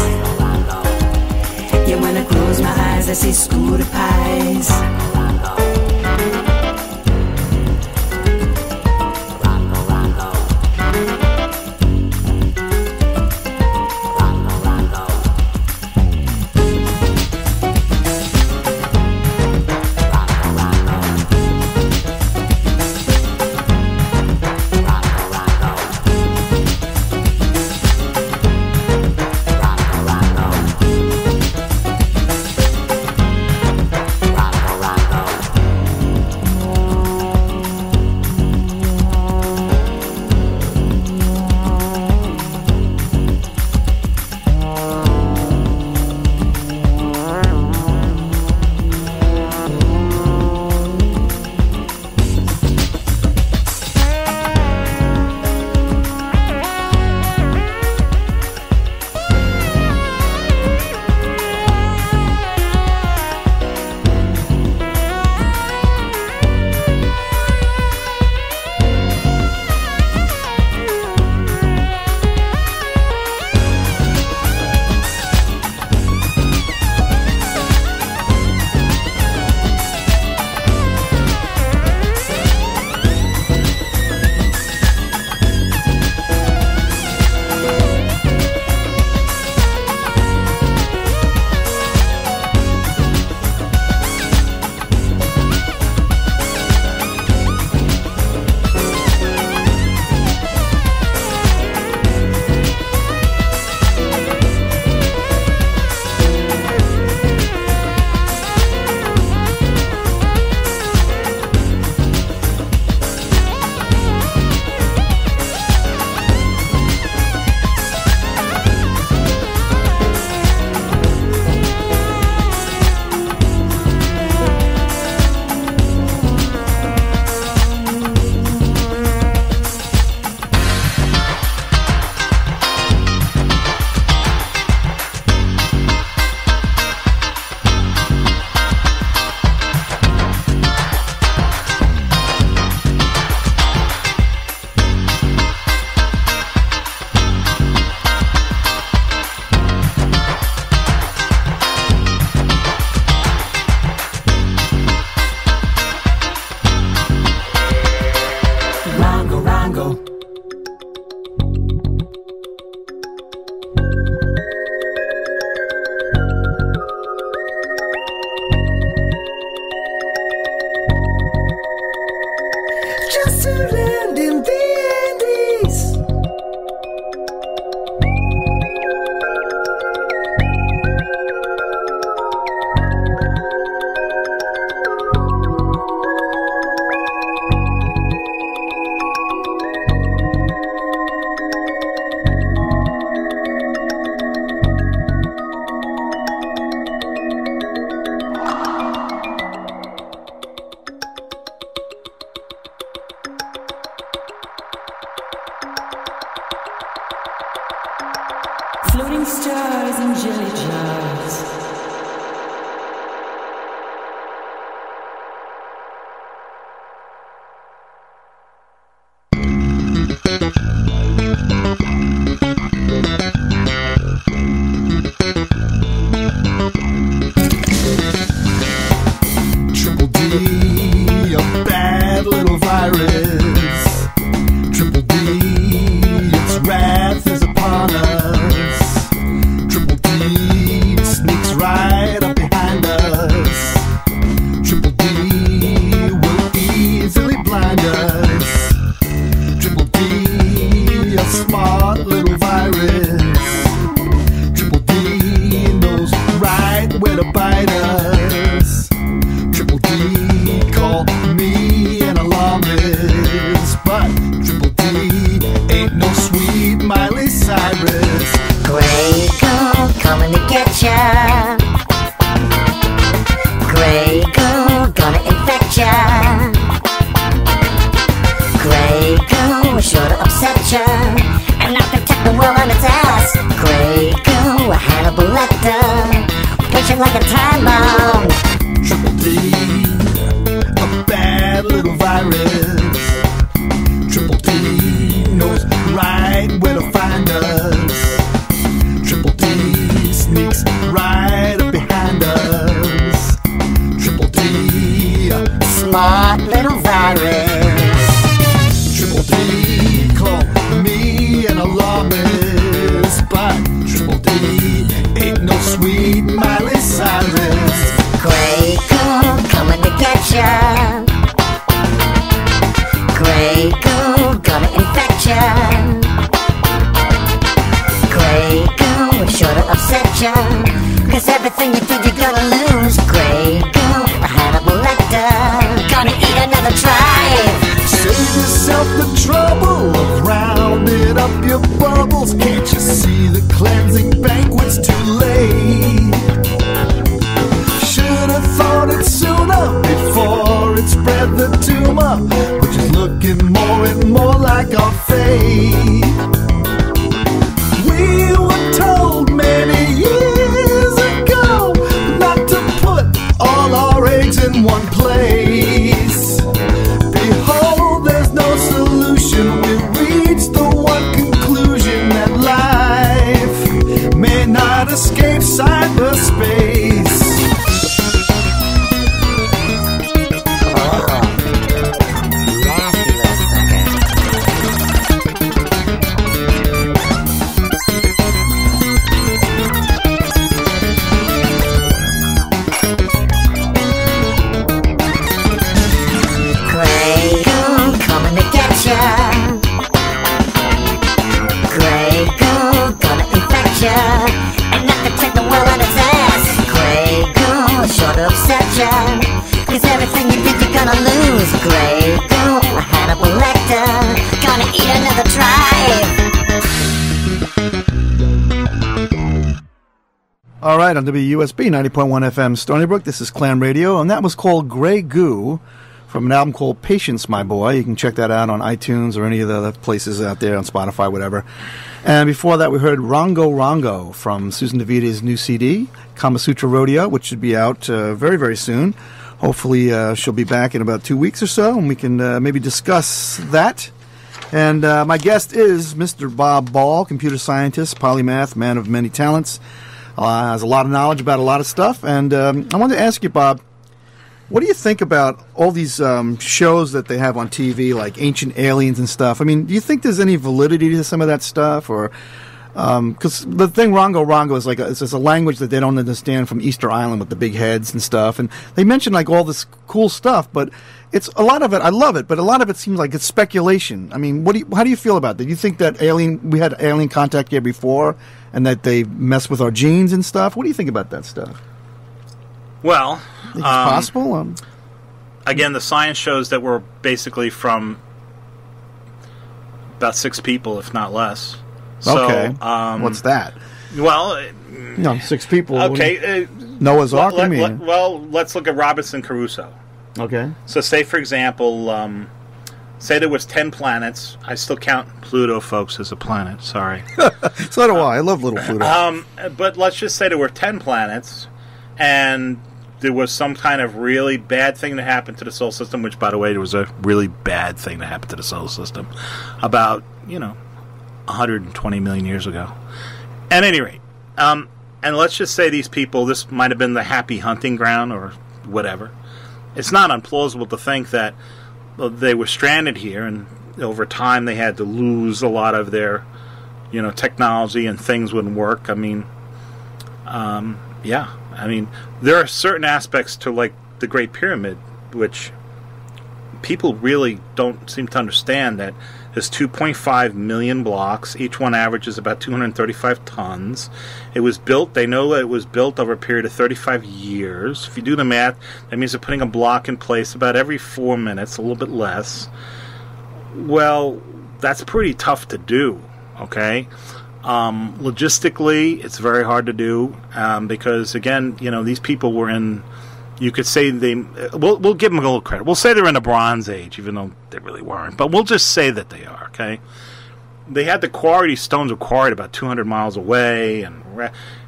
E: Yeah, when I close my eyes, I see scooter pies.
B: Rongorongo.
E: floating stars in jelly jars.
A: Triple D, a bad little virus. Triple D, its wrath is upon us. Triple D sneaks right up behind us. Triple D will easily blind us. Triple D, a smart little virus. Triple D knows right where to bite us. Triple D, call me an alarmist, but Triple D ain't no sweet Miley Cyrus.
G: Grey Goo coming to get ya. Grey Goo gonna infect ya. Grey Goo sure to upset ya and not protect the world on its ass. Grey Goo, a Hannibal Lecter, pushing like a time bomb.
A: Triple D, a bad little virus. Triple D knows right where to find us. Triple D sneaks right up behind us. Triple D,
G: Smart little virus.
A: Triple D, call me an alarmist, but Triple D ain't no sweet Miley Cyrus.
G: Grey Goo coming to get ya. Grey Goo gonna infect ya. Grey Goo sure to upset ya, 'cause everything you do you're gonna lose. Grey Goo, a Hannibal Lecter, gonna eat another tribe.
A: Save yourself the trouble of rounding up your bubbles. Can't you see the cleansing banquet's too late? Should've thought it sooner before it spread the tumor, which is looking more and more like our fate. We were told many years ago not to put all our eggs in one place. Behold, there's no solution. We reached the one conclusion that life may not escape cyberspace.
G: Nasty little sucker. Grey Goo coming to get ya. Grey Goo gonna infect ya and not to take the world on its ass. Grey Goo sure to upset ya, 'cause everything you did you're gonna lose. Grey Goo, a Hannibal Lecter, gonna eat another tribe.
D: All right, on WUSB 90.1 FM Stony Brook, this is Clam Radio, and that was called Grey Goo from an album called Patience, My Boy. You can check that out on iTunes or any of the other places out there, on Spotify, whatever. And before that, we heard Rongorongo from Susan DeVita's new CD, Kama Sutra Rodeo, which should be out very, very soon. Hopefully, she'll be back in about 2 weeks or so, and we can maybe discuss that. And my guest is Mr. Bob Ball, computer scientist, polymath, man of many talents. Has a lot of knowledge about a lot of stuff. And I wanted to ask you, Bob, what do you think about all these shows that they have on TV, like Ancient Aliens and stuff? I mean, do you think there's any validity to some of that stuff? Or because the thing Rongorongo is like it's just a language that they don't understand from Easter Island with the big heads and stuff. And they mention like all this cool stuff, but it's a lot of it. I love it, but a lot of it seems like it's speculation. I mean, how do you feel about that? Do you think that we had alien contact here before, and that they mess with our genes and stuff? What do you think about that stuff?
C: Well,
D: Think it's possible.
C: Again, the science shows that we're basically from about 6 people, if not less. So,
D: okay. What's that?
C: Well,
D: 6 people.
C: Okay.
D: Noah's Ark. I mean.
C: Well, let's look at Robinson Crusoe.
D: Okay.
C: So, say for example, say there was 10 planets. I still count Pluto, folks, as a planet. Sorry.
D: So do I. I love little Pluto.
C: But let's just say there were 10 planets, and there was some kind of really bad thing that happened to the solar system, which, by the way, there was a really bad thing that happened to the solar system about, 120 million years ago. At any rate, and let's just say these people, this might have been the happy hunting ground or whatever. It's not implausible to think that they were stranded here, and over time they had to lose a lot of their, technology, and things wouldn't work. I mean, yeah. I mean, there are certain aspects to, like, the Great Pyramid, which people really don't seem to understand, that there's 2.5 million blocks. Each one averages about 235 tons. It was built, they know that it was built over a period of 35 years. If you do the math, that means they're putting a block in place about every 4 minutes, a little bit less. Well, that's pretty tough to do, okay? Logistically, it's very hard to do because, again, these people were in, you could say we'll give them a little credit. We'll say they're in the Bronze Age, even though they really weren't. But we'll just say that they are, okay? They had to quarry, these stones were quarried about 200 miles away, and,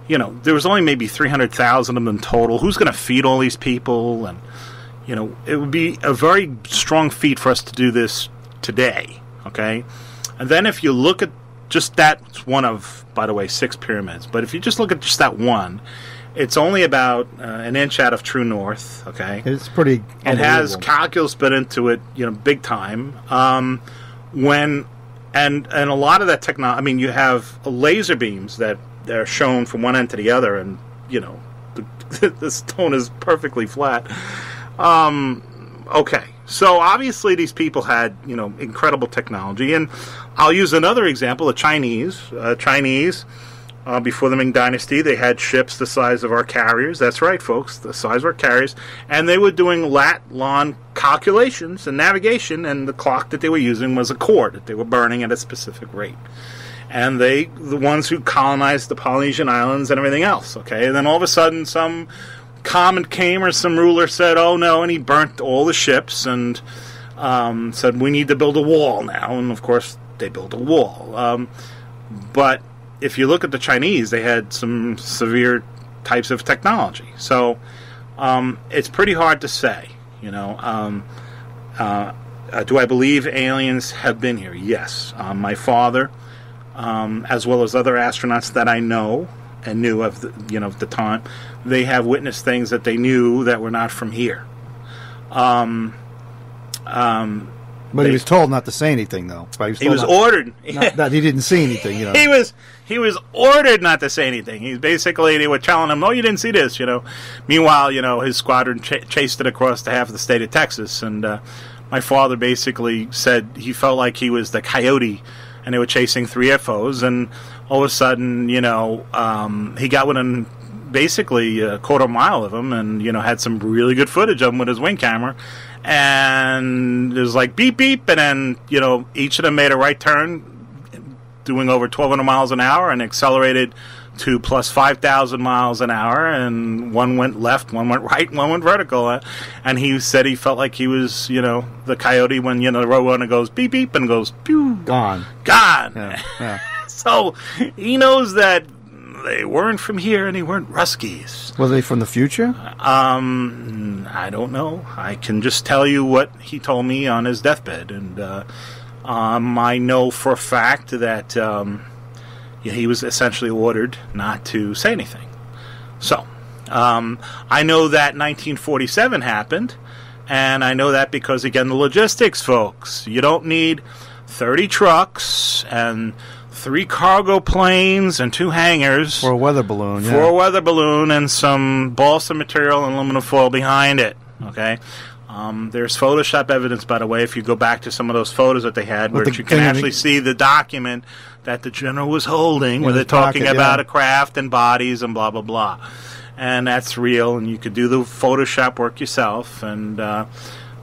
C: there was only maybe 300,000 of them in total. Who's going to feed all these people? And, it would be a very strong feat for us to do this today, okay? And then if you look at just that's one of, by the way, 6 pyramids. But if you just look at just that one, it's only about an inch out of true north. Okay,
D: it's pretty.
C: It has calculus built into it, big time. And a lot of that technology. I mean, you have laser beams that are shown from one end to the other, and the stone is perfectly flat. Okay. So obviously these people had, incredible technology, and I'll use another example: the Chinese. Before the Ming Dynasty, they had ships the size of our carriers. That's right, folks, the size of our carriers, and they were doing lat-long calculations and navigation, and the clock that they were using was a cord that they were burning at a specific rate. And the ones who colonized the Polynesian Islands and everything else. Okay, and then all of a sudden, some comet came, or some ruler said, "Oh no," and he burnt all the ships and said, "We need to build a wall now." And of course, they built a wall. But if you look at the Chinese, they had some severe types of technology. So it's pretty hard to say. Do I believe aliens have been here? Yes. My father, as well as other astronauts that I know and knew of the time, they have witnessed things that they knew that were not from here.
D: But he was told not to say anything, though.
C: He was ordered.
D: That he didn't see anything.
C: He was ordered not to say anything. He basically, they were telling him, "Oh, you didn't see this," Meanwhile, his squadron chased it across the half of the state of Texas, and my father basically said he felt like he was the coyote, and they were chasing 3 UFOs, and all of a sudden, he got within basically a quarter mile of him, and had some really good footage of him with his wing camera. And it was like beep beep, and then each of them made a right turn, doing over 1,200 miles an hour, and accelerated to plus 5,000 miles an hour. And one went left, one went right, and one went vertical. And he said he felt like he was, the coyote when the roadrunner goes beep beep and goes pew,
D: gone.
C: Yeah. So he knows that they weren't from here, and they weren't Ruskies.
D: Were they from the future?
C: I don't know. I can just tell you what he told me on his deathbed, and I know for a fact that he was essentially ordered not to say anything. So I know that 1947 happened, and I know that because, again, the logistics, folks. You don't need 30 trucks and 3 cargo planes and 2 hangars
D: for a weather balloon.
C: For a weather balloon and some balsa material and aluminum foil behind it. Okay, there's Photoshop evidence, by the way, if you go back to some of those photos that they had, where you can actually see the document that the general was holding, where they're talking about a craft and bodies and blah blah blah, and that's real, and you could do the Photoshop work yourself, and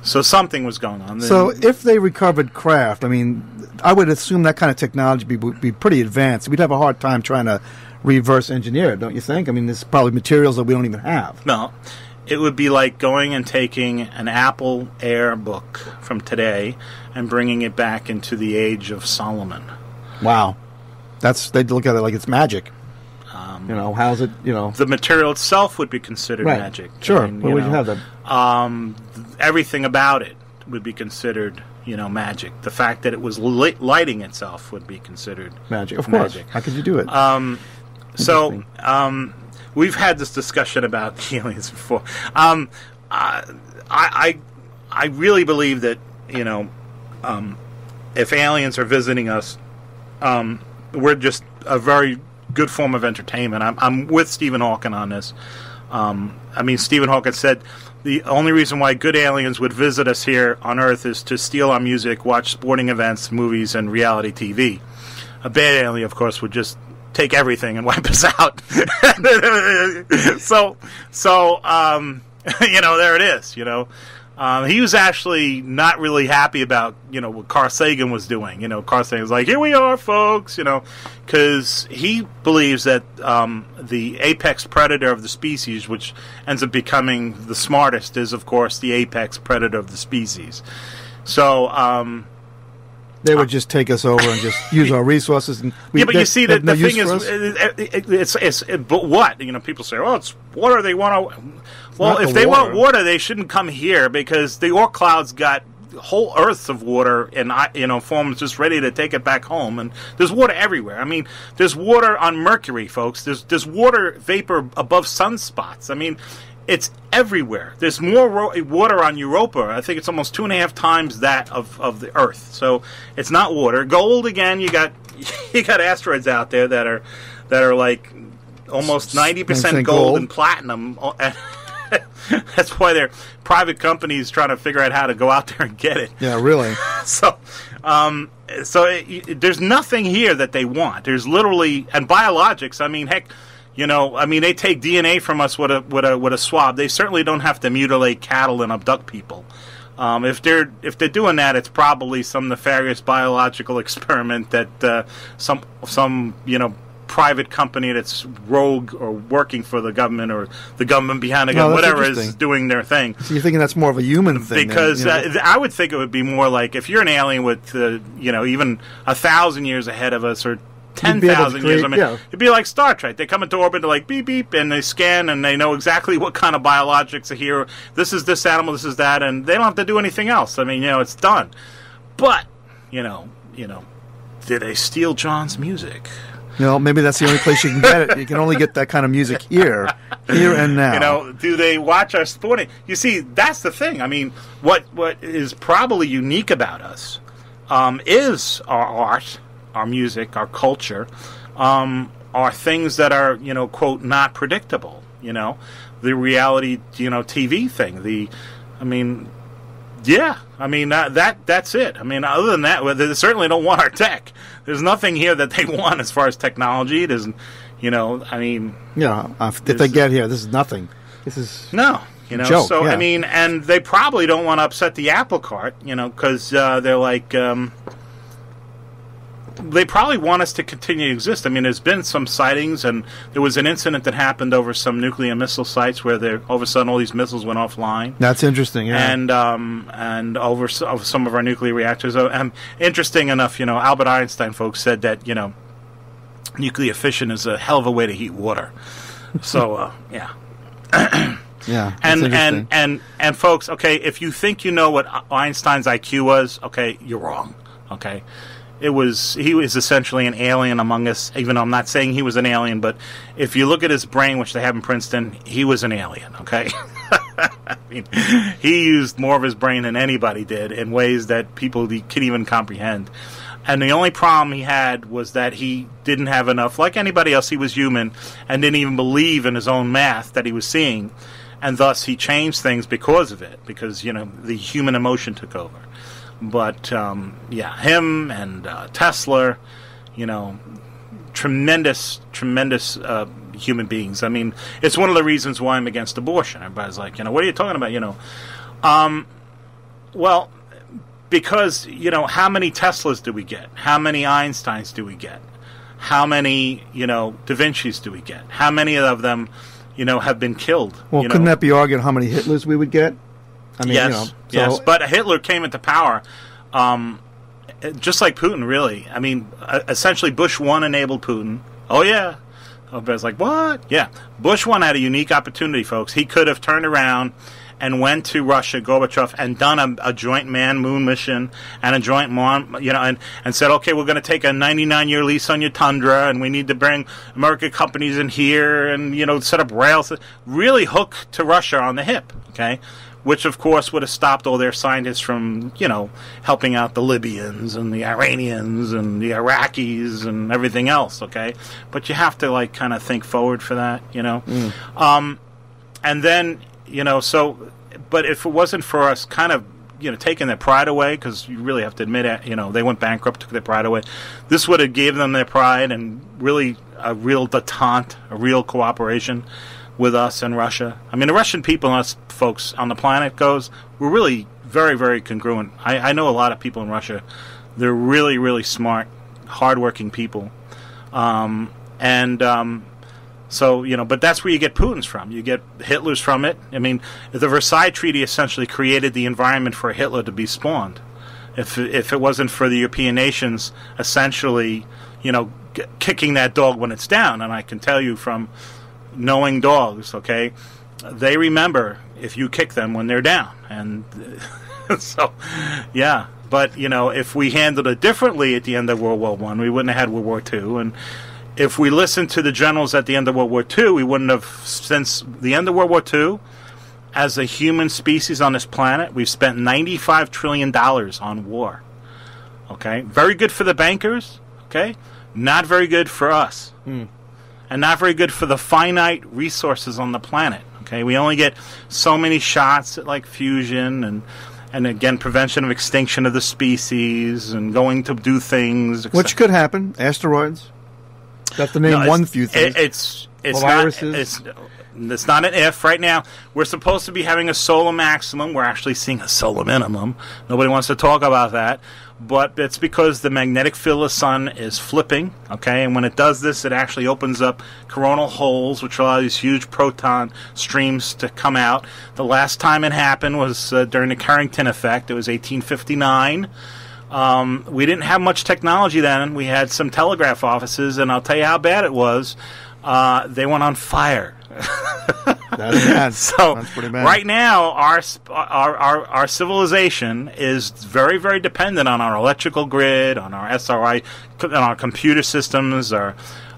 C: so something was going on.
D: So if they recovered craft, I mean, I would assume that kind of technology would be pretty advanced. We'd have a hard time trying to reverse engineer it, don't you think? I mean, there's probably materials that we don't even have.
C: No. it would be like going and taking an Apple Air book from today and bringing it back into the age of Solomon.
D: Wow. They'd look at it like it's magic. How's it,
C: The material itself would be considered
D: right.
C: magic.
D: Sure. Where would you have that?
C: Everything about it would be considered, magic. The fact that it was lighting itself would be consideed
D: magic. Of course. How could you do it?
C: We've had this discussion about aliens before. I really believe that, if aliens are visiting us, we're just a very good form of entertainment. I'm with Stephen Hawking on this. Stephen Hawking said the only reason why good aliens would visit us here on Earth is to steal our music, watch sporting events, movies, and reality TV. A bad alien, of course, would just take everything and wipe us out. So there it is. He was actually not really happy about, what Carl Sagan was doing. Carl Sagan was like, here we are, folks, because he believes that the apex predator of the species, which ends up becoming the smartest, is, of course, the apex predator of the species. So,
D: they would just take us over and just use our resources. And
C: but you see, the thing is, but what? People say, oh, it's water, they want to... Well, if they want water, they shouldn't come here, because the Oort cloud's got whole earths of water and forms just ready to take it back home, and there's water everywhere. There's water on Mercury, folks. There's water vapor above sunspots. It's everywhere. There's more water on Europa. I think it's almost 2.5 times that of the Earth. So it's not water. Gold, again, you got asteroids out there that are like almost 90% gold and platinum. That's why they're private companies trying to figure out how to go out there and get it.
D: Yeah, really.
C: There's nothing here that they want. There's literally, and biologics. Heck, they take DNA from us with a swab. They certainly don't have to mutilate cattle and abduct people. If they're doing that, it's probably some nefarious biological experiment that some private company that's rogue or working for the government, or the government behind the government, whatever, is doing their thing.
D: So you're thinking that's more of a human thing?
C: Because I would think it would be more like if you're an alien with even 1,000 years ahead of us, or 10,000 years. It'd be like Star Trek. They come into orbit, they're like beep beep, and they scan, and they know exactly what kind of biologics are here. This is this animal, this is that, and they don't have to do anything else. it's done. But did they steal John's music?
D: Maybe that's the only place you can get it. You can only get that kind of music here and now.
C: Do they watch our sporting? You see, that's the thing. What is probably unique about us is our art, our music, our culture, are things that are, quote, not predictable. The reality, TV thing. That's it. Other than that, they certainly don't want our tech. There's nothing here that they want as far as technology. It isn't,
D: if they get here, this is nothing. This is
C: no,
D: joke,
C: So
D: yeah.
C: And they probably don't want to upset the apple cart, because they're like. They probably want us to continue to exist. There's been some sightings, and there was an incident that happened over some nuclear missile sites where all of a sudden all these missiles went offline.
D: That's interesting, yeah.
C: And over some of our nuclear reactors. Interesting enough, Albert Einstein, folks, said that nuclear fission is a hell of a way to heat water. So yeah.
D: Yeah,
C: and folks, okay, if you think you know what Einstein's IQ was, okay, you're wrong. Okay. He was essentially an alien among us, even though I'm not saying he was an alien, but if you look at his brain, which they have in Princeton, he was an alien, okay? He used more of his brain than anybody did in ways that people can't even comprehend. And the only problem he had was that he didn't have enough, like anybody else, he was human, and didn't even believe in his own math that he was seeing, and thus he changed things because of it, because, the human emotion took over. But, him and Tesla, tremendous human beings. It's one of the reasons why I'm against abortion. Everybody's like, what are you talking about, Well, because, how many Teslas do we get? How many Einsteins do we get? How many, Da Vinci's do we get? How many of them have been killed.
D: Well, couldn't that be argued how many Hitlers we would get? I mean,
C: yes, yes. But Hitler came into power, just like Putin, really. I mean, essentially, Bush 1 enabled Putin. Oh, yeah. Everybody's like, what? Yeah. Bush 1 had a unique opportunity, folks. He could have turned around and went to Russia, Gorbachev, and done a joint man-moon mission and a joint and said, okay, we're going to take a 99-year lease on your tundra, and we need to bring American companies in here and, set up rails. Really hook to Russia on the hip, okay? Which, of course, would have stopped all their scientists from, helping out the Libyans and the Iranians and the Iraqis and everything else, okay? But you have to, kind of think forward for that, and then, but if it wasn't for us kind of, taking their pride away, because you really have to admit it, they went bankrupt, took their pride away, this would have gave them their pride and really a real detente, a real cooperation with us and Russia. I mean, the Russian people and us folks on the planet we're really very, very congruent. I know a lot of people in Russia. They're really, really smart, hardworking people. So, but that's where you get Putin's from. You get Hitler's from it. I mean, the Versailles Treaty essentially created the environment for Hitler to be spawned. If it wasn't for the European nations essentially, kicking that dog when it's down, and I can tell you from knowing dogs, okay, they remember if you kick them when they're down. And so, yeah. But, if we handled it differently at the end of World War I, we wouldn't have had World War II. And if we listened to the generals at the end of World War II, we wouldn't have, since the end of World War II, as a human species on this planet, we've spent $95 trillion on war. Okay? Very good for the bankers, okay? Not very good for us. And not very good for the finite resources on the planet, okay? We only get so many shots at, fusion and again, prevention of extinction of the species and going to do things.
D: Which could happen. Asteroids. Got to name one few things.
C: It's
D: viruses.
C: It's not an if. Right now, we're supposed to be having a solar maximum. We're actually seeing a solar minimum. Nobody wants to talk about that. But it's because the magnetic field of the sun is flipping, okay? And when it does this, it actually opens up coronal holes, which allow these huge proton streams to come out. The last time it happened was during the Carrington effect. It was 1859. We didn't have much technology then. We had some telegraph offices, and I'll tell you how bad it was. They went on fire.
D: That's bad.
C: So
D: that's pretty bad.
C: Right now, our civilization is very, very dependent on our electrical grid, on our SRI, on our computer systems,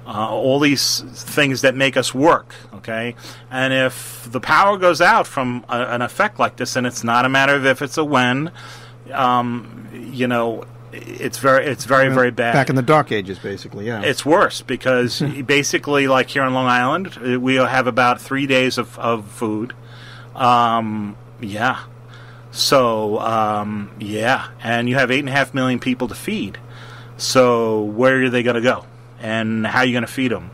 C: all these things that make us work. Okay, and if the power goes out from an effect like this, and it's not a matter of if, it's a when. It's very bad.
D: Back in the Dark Ages, basically, yeah.
C: It's worse because basically, like here on Long Island, we have about 3 days of food. Yeah. So, yeah. And you have 8.5 million people to feed. So where are they going to go? And how are you going to feed them?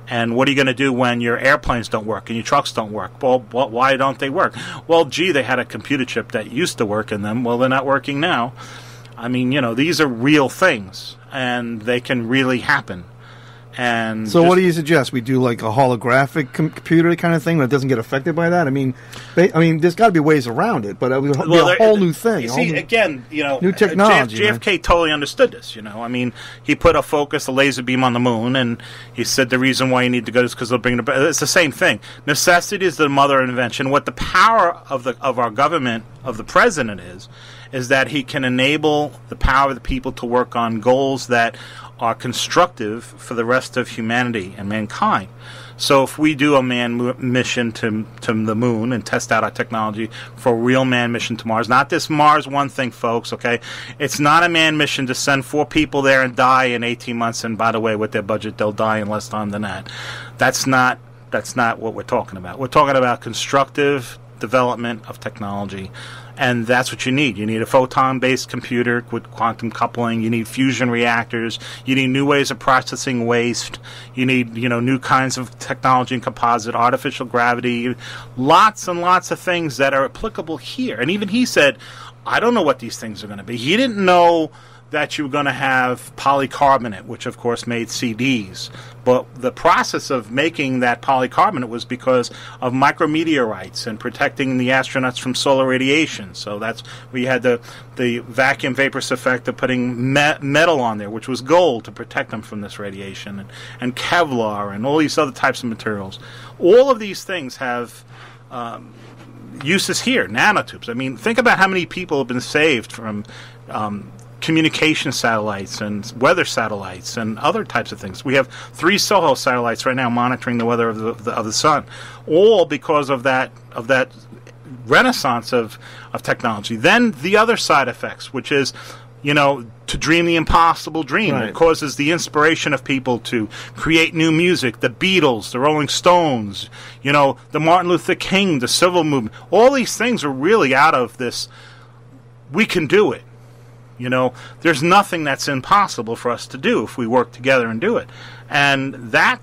C: And what are you going to do when your airplanes don't work and your trucks don't work? Well, why don't they work? Well, gee, they had a computer chip that used to work in them. Well, they're not working now. I mean, these are real things, and they can really happen. And
D: so what do you suggest? We do like a holographic computer kind of thing that doesn't get affected by that? I mean, there's got to be ways around it, but it would be a whole new thing.
C: You see, again,
D: new technology.
C: JFK totally understood this, I mean, he put a laser beam on the moon, and he said the reason why you need to go is because they'll bring it. It's the same thing. Necessity is the mother of invention. What the power of our government, of the president is that he can enable the power of the people to work on goals that are constructive for the rest of humanity and mankind. So if we do a mission to the moon and test out our technology for a real man mission to Mars, not this Mars one thing, folks, okay? It's not a man mission to send 4 people there and die in 18 months, and by the way, with their budget, they'll die in less time than that. That's not what we're talking about. We're talking about constructive development of technology. And that's what you need. You need a photon-based computer with quantum coupling. You need fusion reactors. You need new ways of processing waste. You need, new kinds of technology and composite, artificial gravity, lots and lots of things that are applicable here. And even he said, I don't know what these things are going to be. He didn't know that you were going to have polycarbonate, which of course made CDs. But the process of making that polycarbonate was because of micrometeorites and protecting the astronauts from solar radiation. So that's we had the vacuum vaporous effect of putting metal on there, which was gold, to protect them from this radiation, and Kevlar and all these other types of materials. All of these things have uses here, nanotubes. I mean, think about how many people have been saved from communication satellites and weather satellites and other types of things. We have 3 SOHO satellites right now monitoring the weather of the sun, all because of that renaissance of technology. Then the other side effects, which is, to dream the impossible dream.
D: Right.
C: It causes the inspiration of people to create new music. The Beatles, the Rolling Stones, the Martin Luther King, the civil movement. All these things are really out of this, we can do it. There's nothing that's impossible for us to do if we work together and do it. And that,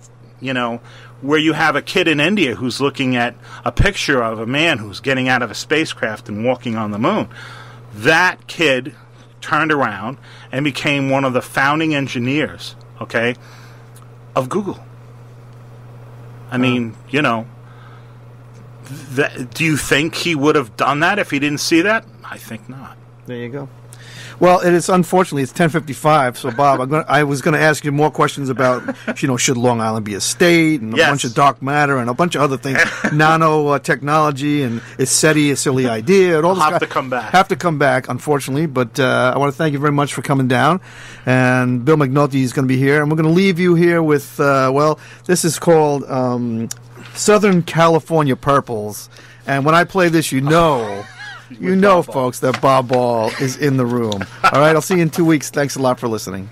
C: where you have a kid in India who's looking at a picture of a man who's getting out of a spacecraft and walking on the moon, that kid turned around and became one of the founding engineers, of Google. I mean, do you think he would have done that if he didn't see that? I think not.
D: There you go. Well, it is unfortunately it's 10:55. So, Bob, I was going to ask you more questions about, should Long Island be a state, and a bunch of dark matter, and a bunch of other things, nano technology, and is SETI a silly idea, and all this.
C: Have to come back.
D: Have to come back, unfortunately. But I want to thank you very much for coming down. And Bill McNulty is going to be here, and we're going to leave you here with this is called Southern California Purples. And when I play this, folks, that Bob Ball is in the room. All right, I'll see you in 2 weeks. Thanks a lot for listening.